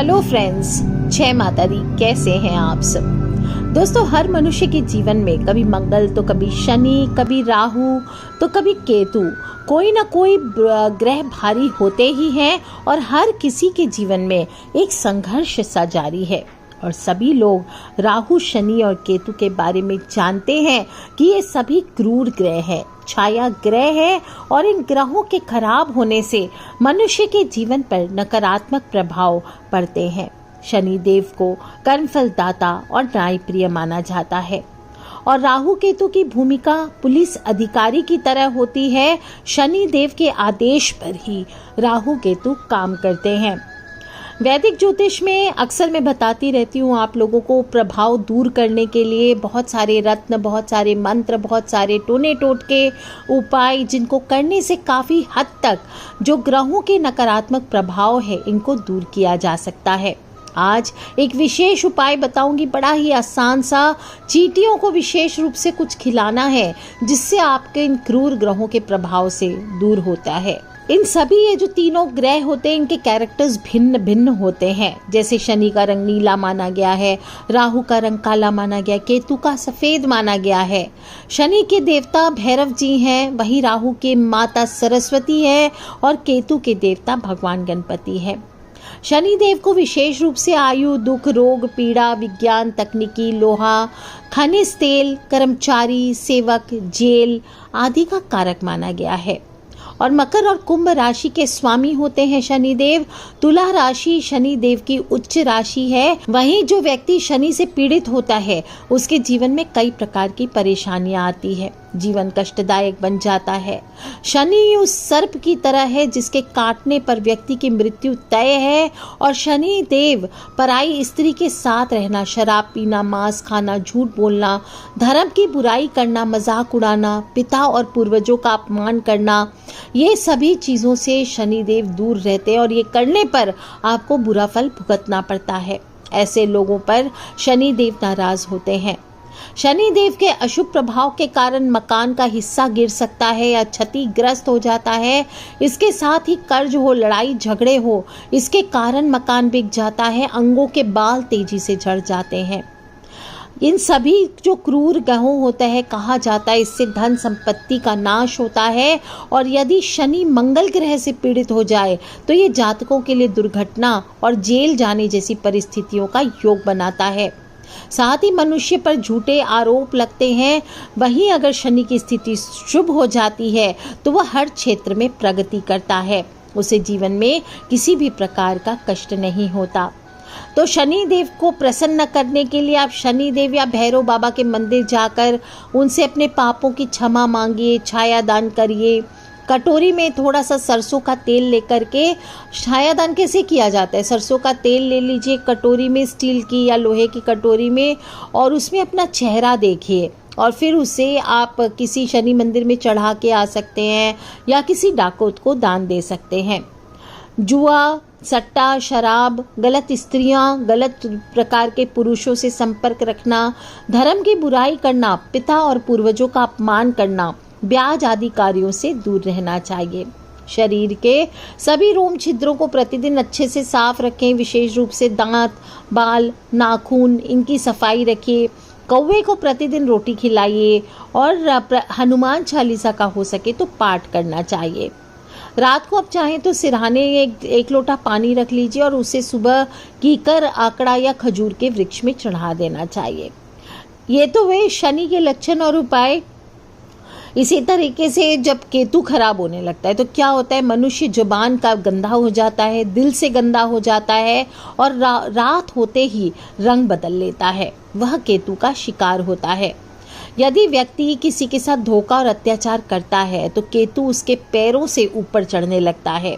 Hello friends, जय माता दी। कैसे हैं आप सब दोस्तों? हर मनुष्य के जीवन में कभी मंगल तो कभी शनि, कभी राहु तो कभी केतु, कोई ना कोई ग्रह भारी होते ही हैं और हर किसी के जीवन में एक संघर्ष सा जारी है। और सभी लोग राहु, शनि और केतु के बारे में जानते हैं कि ये सभी क्रूर ग्रह हैं, छाया ग्रह है और इन ग्रहों के खराब होने से मनुष्य के जीवन पर नकारात्मक प्रभाव पड़ते हैं। शनि देव को कर्मफल दाता और न्यायप्रिय माना जाता है और राहु केतु की भूमिका पुलिस अधिकारी की तरह होती है। शनि देव के आदेश पर ही राहु केतु काम करते हैं। वैदिक ज्योतिष में अक्सर मैं बताती रहती हूँ आप लोगों को, प्रभाव दूर करने के लिए बहुत सारे रत्न, बहुत सारे मंत्र, बहुत सारे टोने टोटके उपाय, जिनको करने से काफ़ी हद तक जो ग्रहों के नकारात्मक प्रभाव है इनको दूर किया जा सकता है। आज एक विशेष उपाय बताऊंगी, बड़ा ही आसान सा। चींटियों को विशेष रूप से कुछ खिलाना है जिससे आपके इन क्रूर ग्रहों के प्रभाव से दूर होता है। इन सभी ये जो तीनों ग्रह होते हैं इनके कैरेक्टर्स भिन्न भिन्न होते हैं। जैसे शनि का रंग नीला माना गया है, राहु का रंग काला माना गया है, केतु का सफेद माना गया है। शनि के देवता भैरव जी हैं, वहीं राहु के माता सरस्वती है और केतु के देवता भगवान गणपति है। शनि देव को विशेष रूप से आयु, दुख, रोग, पीड़ा, विज्ञान, तकनीकी, लोहा, खनिज तेल, कर्मचारी, सेवक, जेल आदि का कारक माना गया है। और मकर और कुंभ राशि के स्वामी होते हैं शनि देव। तुला राशि शनि देव की उच्च राशि है। वहीं जो व्यक्ति शनि से पीड़ित होता है उसके जीवन में कई प्रकार की परेशानियां आती है, जीवन कष्टदायक बन जाता है। शनि उस सर्प की तरह है जिसके काटने पर व्यक्ति की मृत्यु तय है। और शनि देव पराई स्त्री के साथ रहना, शराब पीना, मांस खाना, झूठ बोलना, धर्म की बुराई करना, मजाक उड़ाना, पिता और पूर्वजों का अपमान करना, ये सभी चीजों से शनि देव दूर रहते हैं और ये करने पर आपको बुरा फल भुगतना पड़ता है। ऐसे लोगों पर शनि देव नाराज होते हैं। शनि देव के अशुभ प्रभाव के कारण मकान का हिस्सा गिर सकता है या क्षतिग्रस्त हो जाता है। इसके साथ ही कर्ज हो, लड़ाई झगड़े हो, इसके कारण मकान बिक जाता है। अंगों के बाल तेजी से झड़ जाते हैं। इन सभी जो क्रूर ग्रहों होता है, कहा जाता है इससे धन संपत्ति का नाश होता है। और यदि शनि मंगल ग्रह से पीड़ित हो जाए तो ये जातकों के लिए दुर्घटना और जेल जाने जैसी परिस्थितियों का योग बनाता है। साथ ही मनुष्य पर झूठे आरोप लगते हैं। वहीं अगर शनि की स्थिति शुभ हो जाती है तो वह हर क्षेत्र में प्रगति करता है, उसे जीवन में किसी भी प्रकार का कष्ट नहीं होता। तो शनि देव को प्रसन्न करने के लिए आप शनि देव या भैरव बाबा के मंदिर जाकर उनसे अपने पापों की क्षमा मांगिए, छायादान करिए। कटोरी में थोड़ा सा सरसों का तेल लेकर के, छायादान कैसे किया जाता है, सरसों का तेल ले लीजिए कटोरी में, स्टील की या लोहे की कटोरी में, और उसमें अपना चेहरा देखिए और फिर उसे आप किसी शनि मंदिर में चढ़ा के आ सकते हैं या किसी डाकोत को दान दे सकते हैं। जुआ, सट्टा, शराब, गलत स्त्रियां, गलत प्रकार के पुरुषों से संपर्क रखना, धर्म की बुराई करना, पिता और पूर्वजों का अपमान करना, ब्याज आदि कार्यों से दूर रहना चाहिए। शरीर के सभी रोम छिद्रों को प्रतिदिन अच्छे से साफ रखें, विशेष रूप से दांत, बाल, नाखून, इनकी सफाई रखिए। कौवे को प्रतिदिन रोटी खिलाइए और हनुमान चालीसा का हो सके तो पाठ करना चाहिए। रात को आप चाहें तो सिरहाने एक लोटा पानी रख लीजिए और उसे सुबह कीकर, आकड़ा या खजूर के वृक्ष में चढ़ा देना चाहिए। ये तो वे शनि के लक्षण और उपाय। इसी तरीके से जब केतु खराब होने लगता है तो क्या होता है, मनुष्य जुबान का गंदा हो जाता है, दिल से गंदा हो जाता है और रात होते ही रंग बदल लेता है, वह केतु का शिकार होता है। यदि व्यक्ति किसी के साथ धोखा और अत्याचार करता है तो केतु उसके पैरों से ऊपर चढ़ने लगता है।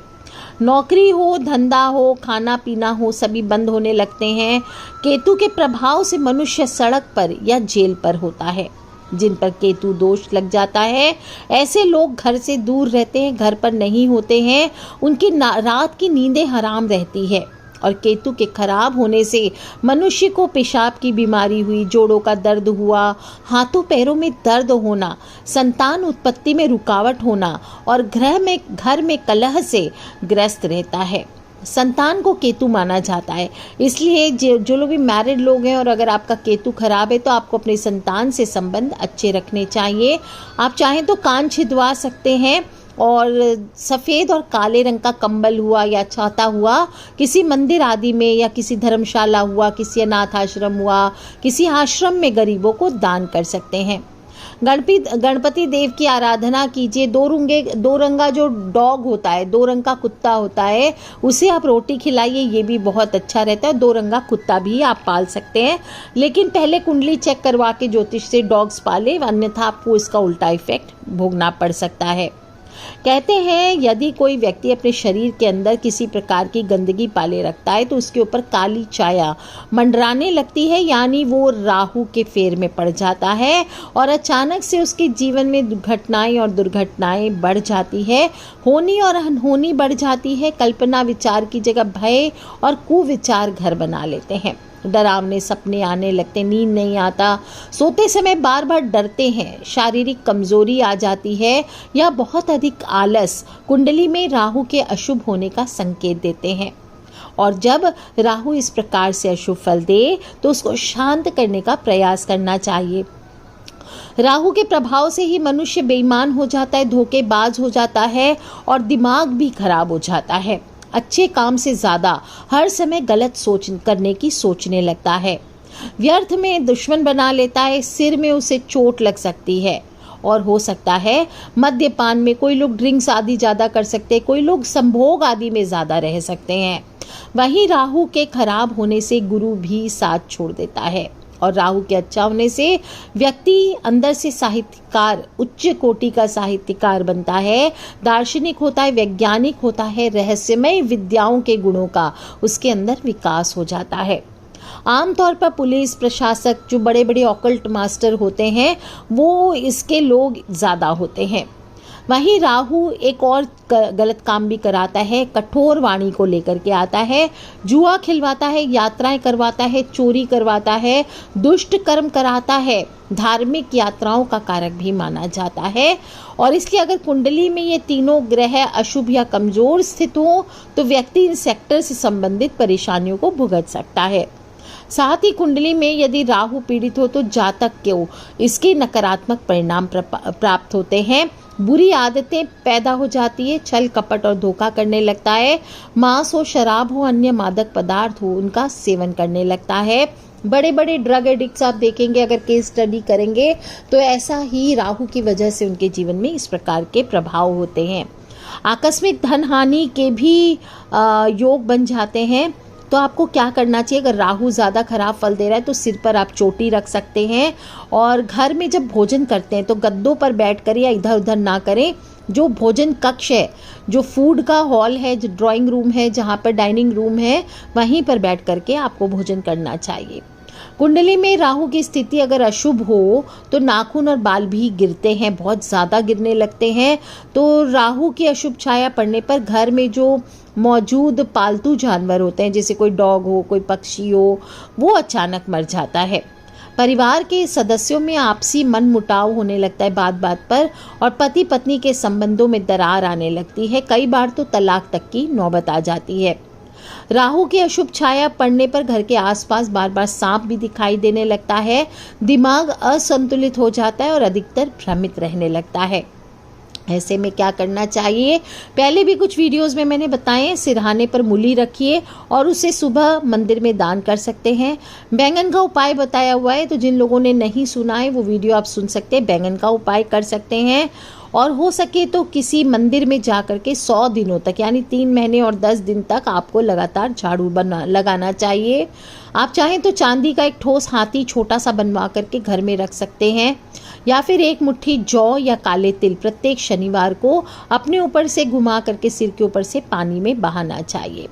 नौकरी हो, धंधा हो, खाना पीना हो, सभी बंद होने लगते हैं। केतु के प्रभाव से मनुष्य सड़क पर या जेल पर होता है। जिन पर केतु दोष लग जाता है ऐसे लोग घर से दूर रहते हैं, घर पर नहीं होते हैं, उनकी रात की नींदें हराम रहती है। और केतु के खराब होने से मनुष्य को पेशाब की बीमारी हुई, जोड़ों का दर्द हुआ, हाथों पैरों में दर्द होना, संतान उत्पत्ति में रुकावट होना और घर में कलह से ग्रस्त रहता है। संतान को केतु माना जाता है। इसलिए जो लोग भी मैरिड लोग हैं और अगर आपका केतु खराब है तो आपको अपने संतान से संबंध अच्छे रखने चाहिए। आप चाहें तो कान छिदवा सकते हैं और सफ़ेद और काले रंग का कंबल हुआ या छाता हुआ किसी मंदिर आदि में या किसी धर्मशाला हुआ, किसी अनाथ आश्रम हुआ, किसी आश्रम में गरीबों को दान कर सकते हैं। गणपति देव की आराधना कीजिए। दो रंगा जो डॉग होता है, 2 रंग का कुत्ता होता है, उसे आप रोटी खिलाइए, ये भी बहुत अच्छा रहता है। 2 रंगा कुत्ता भी आप पाल सकते हैं, लेकिन पहले कुंडली चेक करवा के ज्योतिष से डॉग्स पाले, अन्यथा आपको इसका उल्टा इफेक्ट भोगना पड़ सकता है। कहते हैं यदि कोई व्यक्ति अपने शरीर के अंदर किसी प्रकार की गंदगी पाले रखता है तो उसके ऊपर काली छाया मंडराने लगती है, यानी वो राहु के फेर में पड़ जाता है और अचानक से उसके जीवन में घटनाएं और दुर्घटनाएं बढ़ जाती है, होनी और अनहोनी बढ़ जाती है। कल्पना विचार की जगह भय और कुविचार घर बना लेते हैं। डरावने सपने आने लगते, नींद नहीं आता, सोते समय बार बार डरते हैं, शारीरिक कमजोरी आ जाती है या बहुत अधिक आलस कुंडली में राहु के अशुभ होने का संकेत देते हैं। और जब राहु इस प्रकार से अशुभ फल दे तो उसको शांत करने का प्रयास करना चाहिए। राहु के प्रभाव से ही मनुष्य बेईमान हो जाता है, धोखेबाज हो जाता है और दिमाग भी खराब हो जाता है। अच्छे काम से ज़्यादा हर समय गलत करने की सोचने लगता है, व्यर्थ में दुश्मन बना लेता है, सिर में उसे चोट लग सकती है और हो सकता है मद्यपान में, कोई लोग ड्रिंक्स आदि ज़्यादा कर सकते हैं, कोई लोग संभोग आदि में ज़्यादा रह सकते हैं। वहीं राहु के खराब होने से गुरु भी साथ छोड़ देता है और राहु के अच्छा होने से व्यक्ति अंदर से साहित्यकार, उच्च कोटि का साहित्यकार बनता है, दार्शनिक होता है, वैज्ञानिक होता है, रहस्यमय विद्याओं के गुणों का उसके अंदर विकास हो जाता है। आमतौर पर पुलिस प्रशासक, जो बड़े बड़े ऑकल्ट मास्टर होते हैं, वो इसके लोग ज़्यादा होते हैं। वहीं राहु एक और गलत काम भी कराता है, कठोर वाणी को लेकर के आता है, जुआ खिलवाता है, यात्राएं करवाता है, चोरी करवाता है, दुष्ट कर्म कराता है, धार्मिक यात्राओं का कारक भी माना जाता है। और इसलिए अगर कुंडली में ये तीनों ग्रह अशुभ या कमजोर स्थित हो तो व्यक्ति इन सेक्टर से संबंधित परेशानियों को भुगत सकता है। साथ ही कुंडली में यदि राहु पीड़ित हो तो जातक को इसके नकारात्मक परिणाम प्राप्त होते हैं, बुरी आदतें पैदा हो जाती है, छल कपट और धोखा करने लगता है, मांस हो, शराब हो, अन्य मादक पदार्थ हो, उनका सेवन करने लगता है। बड़े बड़े ड्रग एडिक्ट्स आप देखेंगे, अगर केस स्टडी करेंगे तो ऐसा ही राहु की वजह से उनके जीवन में इस प्रकार के प्रभाव होते हैं। आकस्मिक धन हानि के भी योग बन जाते हैं। तो आपको क्या करना चाहिए, अगर राहु ज़्यादा खराब फल दे रहा है तो सिर पर आप चोटी रख सकते हैं और घर में जब भोजन करते हैं तो गद्दों पर बैठकर या इधर उधर ना करें। जो भोजन कक्ष है, जो फूड का हॉल है, जो ड्राइंग रूम है, जहाँ पर डाइनिंग रूम है, वहीं पर बैठ करके आपको भोजन करना चाहिए। कुंडली में राहु की स्थिति अगर अशुभ हो तो नाखून और बाल भी गिरते हैं, बहुत ज़्यादा गिरने लगते हैं। तो राहु की अशुभ छाया पड़ने पर घर में जो मौजूद पालतू जानवर होते हैं, जैसे कोई डॉग हो, कोई पक्षी हो, वो अचानक मर जाता है। परिवार के सदस्यों में आपसी मन मुटाव होने लगता है बात बात पर और पति पत्नी के संबंधों में दरार आने लगती है। कई बार तो तलाक तक की नौबत आ जाती है। राहु की अशुभ छाया पड़ने पर घर के आसपास बार बार सांप भी दिखाई देने लगता है, दिमाग असंतुलित हो जाता है और अधिकतर भ्रमित रहने लगता है। ऐसे में क्या करना चाहिए, पहले भी कुछ वीडियोस में मैंने बताए, सिरहाने पर मूली रखिए और उसे सुबह मंदिर में दान कर सकते हैं। बैंगन का उपाय बताया हुआ है, तो जिन लोगों ने नहीं सुना है वो वीडियो आप सुन सकते हैं। बैंगन का उपाय कर सकते हैं और हो सके तो किसी मंदिर में जा कर के 100 दिनों तक, यानी 3 महीने और 10 दिन तक आपको लगातार झाड़ू लगाना चाहिए। आप चाहें तो चांदी का एक ठोस हाथी छोटा सा बनवा करके घर में रख सकते हैं, या फिर एक मुट्ठी जौ या काले तिल प्रत्येक शनिवार को अपने ऊपर से घुमा करके सिर के ऊपर से पानी में बहाना चाहिए।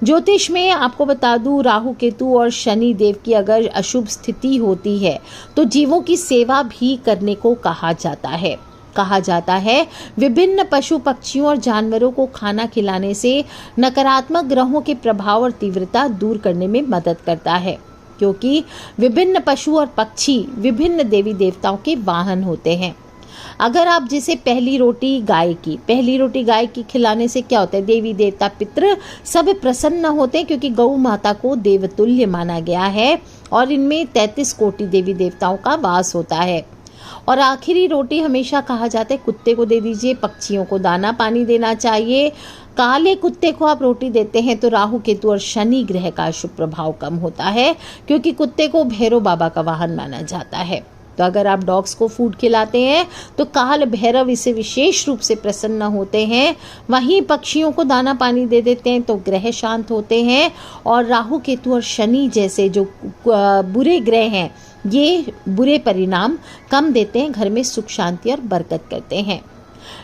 ज्योतिष में आपको बता दूं, राहु केतु और शनि देव की अगर अशुभ स्थिति होती है तो जीवों की सेवा भी करने को कहा जाता है। विभिन्न पशु पक्षियों और जानवरों को खाना खिलाने से नकारात्मक ग्रहों के प्रभाव और तीव्रता दूर करने में मदद करता है, क्योंकि विभिन्न पशु और पक्षी विभिन्न देवी देवताओं के वाहन होते हैं। अगर आप जैसे पहली रोटी गाय की खिलाने से क्या होता है, देवी देवता पितृ सब प्रसन्न होते हैं, क्योंकि गौ माता को देवतुल्य माना गया है और इनमें 33 कोटि देवी देवताओं का वास होता है। और आखिरी रोटी हमेशा कहा जाता है कुत्ते को दे दीजिए, पक्षियों को दाना पानी देना चाहिए। काले कुत्ते को आप रोटी देते हैं तो राहु केतु और शनि ग्रह का शुभ प्रभाव कम होता है, क्योंकि कुत्ते को भैरव बाबा का वाहन माना जाता है। तो अगर आप डॉग्स को फूड खिलाते हैं तो काल भैरव इसे विशेष रूप से प्रसन्न होते हैं। वहीं पक्षियों को दाना पानी दे देते हैं तो ग्रह शांत होते हैं। और राहु केतु और शनि जैसे जो बुरे ग्रह हैं ये बुरे परिणाम कम देते हैं, घर में सुख शांति और बरकत करते हैं।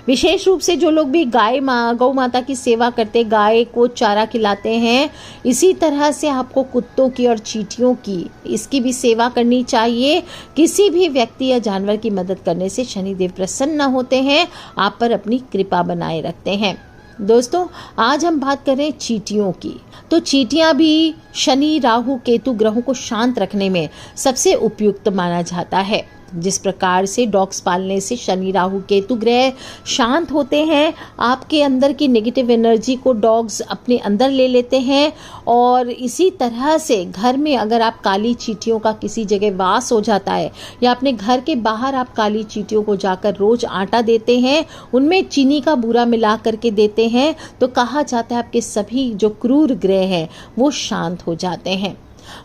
विशेष रूप से जो लोग भी गौ माता की सेवा करते, गाय को चारा खिलाते हैं, इसी तरह से आपको कुत्तों की और चींटियों की इसकी भी सेवा करनी चाहिए। किसी भी व्यक्ति या जानवर की मदद करने से शनिदेव प्रसन्न होते हैं, आप पर अपनी कृपा बनाए रखते हैं। दोस्तों, आज हम बात कर रहे हैं चींटियों की। तो चींटियां भी शनि राहु केतु ग्रहों को शांत रखने में सबसे उपयुक्त माना जाता है। जिस प्रकार से डॉग्स पालने से शनि राहु केतु ग्रह शांत होते हैं, आपके अंदर की नेगेटिव एनर्जी को डॉग्स अपने अंदर ले लेते हैं। और इसी तरह से घर में अगर आप काली चींटियों का किसी जगह वास हो जाता है या अपने घर के बाहर आप काली चींटियों को जाकर रोज आटा देते हैं, उनमें चीनी का बूरा मिला करके देते हैं, तो कहा जाता है आपके सभी जो क्रूर ग्रह हैं वो शांत हो जाते हैं।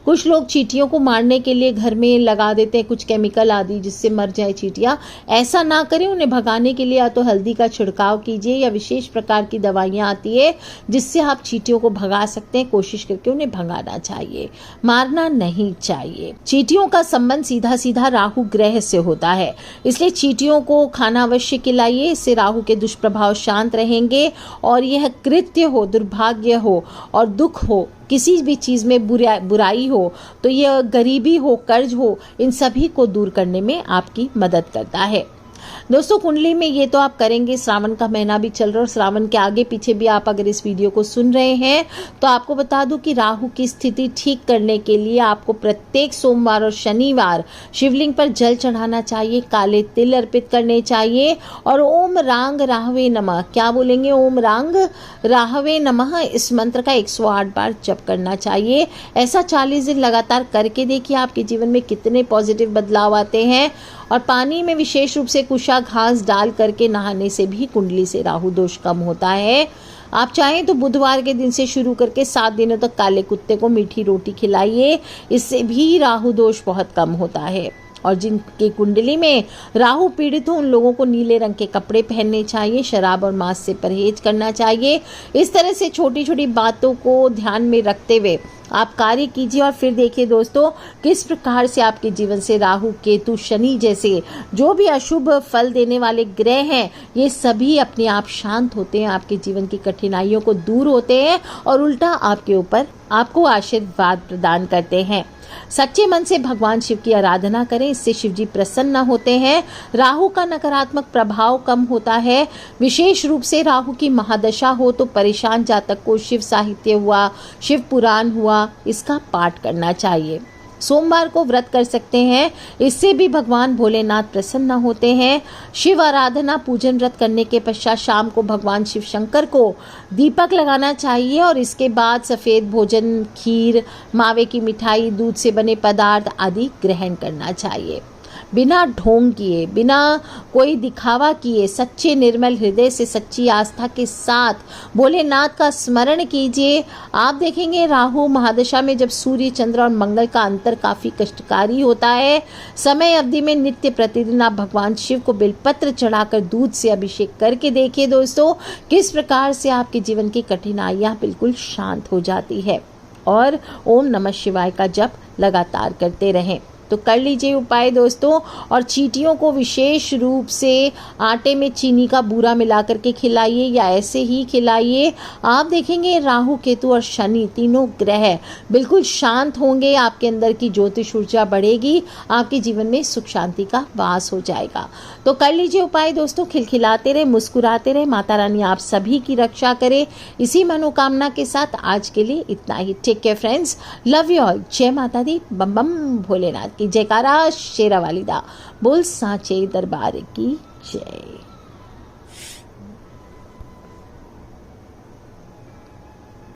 कुछ लोग चींटियों को मारने के लिए घर में लगा देते हैं कुछ केमिकल आदि जिससे मर जाए चींटियां। ऐसा ना करें, उन्हें भगाने के लिए या तो हल्दी का छिड़काव कीजिए या विशेष प्रकार की दवाइयां आती है जिससे आप चींटियों को भगा सकते हैं। कोशिश करके उन्हें भगाना चाहिए, मारना नहीं चाहिए। चींटियों का संबंध सीधा सीधा राहु ग्रह से होता है, इसलिए चींटियों को खाना अवश्य खिलाइए। इससे राहु के दुष्प्रभाव शांत रहेंगे और यह कृत्य हो, दुर्भाग्य हो और दुख हो, किसी भी चीज़ में बुराई हो, तो यह गरीबी हो, कर्ज हो, इन सभी को दूर करने में आपकी मदद करता है। दोस्तों, कुंडली में ये तो आप करेंगे, श्रावण का महीना भी चल रहा है और श्रावण के आगे पीछे भी आप अगर इस वीडियो को सुन रहे हैं तो आपको बता दूं कि राहु की स्थिति ठीक करने के लिए आपको प्रत्येक सोमवार और शनिवार शिवलिंग पर जल चढ़ाना चाहिए, काले तिल अर्पित करने चाहिए और ओम रांग राहवे नमः, क्या बोलेंगे, ओम रांग राहवे नमः, इस मंत्र का 108 बार जप करना चाहिए। ऐसा 40 दिन लगातार करके देखिए आपके जीवन में कितने पॉजिटिव बदलाव आते हैं। और पानी में विशेष रूप से कुशा घास डाल करके नहाने से भी कुंडली से राहु दोष कम होता है। आप चाहें तो बुधवार के दिन से शुरू करके 7 दिनों तक काले कुत्ते को मीठी रोटी खिलाइए, इससे भी राहु दोष बहुत कम होता है। और जिनकी कुंडली में राहु पीड़ित हो उन लोगों को नीले रंग के कपड़े पहनने चाहिए, शराब और मांस से परहेज करना चाहिए। इस तरह से छोटी छोटी बातों को ध्यान में रखते हुए आप कार्य कीजिए और फिर देखिए दोस्तों किस प्रकार से आपके जीवन से राहु केतु शनि जैसे जो भी अशुभ फल देने वाले ग्रह हैं ये सभी अपने आप शांत होते हैं, आपके जीवन की कठिनाइयों को दूर होते हैं और उल्टा आपके ऊपर आपको आशीर्वाद प्रदान करते हैं। सच्चे मन से भगवान शिव की आराधना करें, इससे शिव जी प्रसन्न होते हैं। राहु का नकारात्मक प्रभाव कम होता है। विशेष रूप से राहु की महादशा हो तो परेशान जातक को शिव साहित्य हुआ, शिव पुराण हुआ, इसका पाठ करना चाहिए। सोमवार को व्रत कर सकते हैं, इससे भी भगवान भोलेनाथ प्रसन्न होते हैं। शिव आराधना पूजन व्रत करने के पश्चात शाम को भगवान शिव शंकर को दीपक लगाना चाहिए और इसके बाद सफ़ेद भोजन, खीर, मावे की मिठाई, दूध से बने पदार्थ आदि ग्रहण करना चाहिए। बिना ढोंग किए, बिना कोई दिखावा किए, सच्चे निर्मल हृदय से सच्ची आस्था के साथ भोलेनाथ का स्मरण कीजिए। आप देखेंगे राहु महादशा में जब सूर्य, चंद्र और मंगल का अंतर काफ़ी कष्टकारी होता है, समय अवधि में नित्य प्रतिदिन आप भगवान शिव को बेलपत्र चढ़ाकर दूध से अभिषेक करके देखिए दोस्तों किस प्रकार से आपके जीवन की कठिनाइयाँ बिल्कुल शांत हो जाती है। और ओम नमः शिवाय का जप लगातार करते रहें। तो कर लीजिए उपाय दोस्तों। और चींटियों को विशेष रूप से आटे में चीनी का बूरा मिला करके खिलाइए या ऐसे ही खिलाइए। आप देखेंगे राहु केतु और शनि तीनों ग्रह बिल्कुल शांत होंगे, आपके अंदर की ज्योतिष ऊर्जा बढ़ेगी, आपके जीवन में सुख शांति का वास हो जाएगा। तो कर लीजिए उपाय दोस्तों, खिलखिलाते रहे, मुस्कुराते रहे, माता रानी आप सभी की रक्षा करे। इसी मनोकामना के साथ आज के लिए इतना ही। Take care friends, love you all. जय माता दी, बम बम भोलेनाथ की जयकारा, शेरा वाली दा बोल, सांचे दरबार की जय।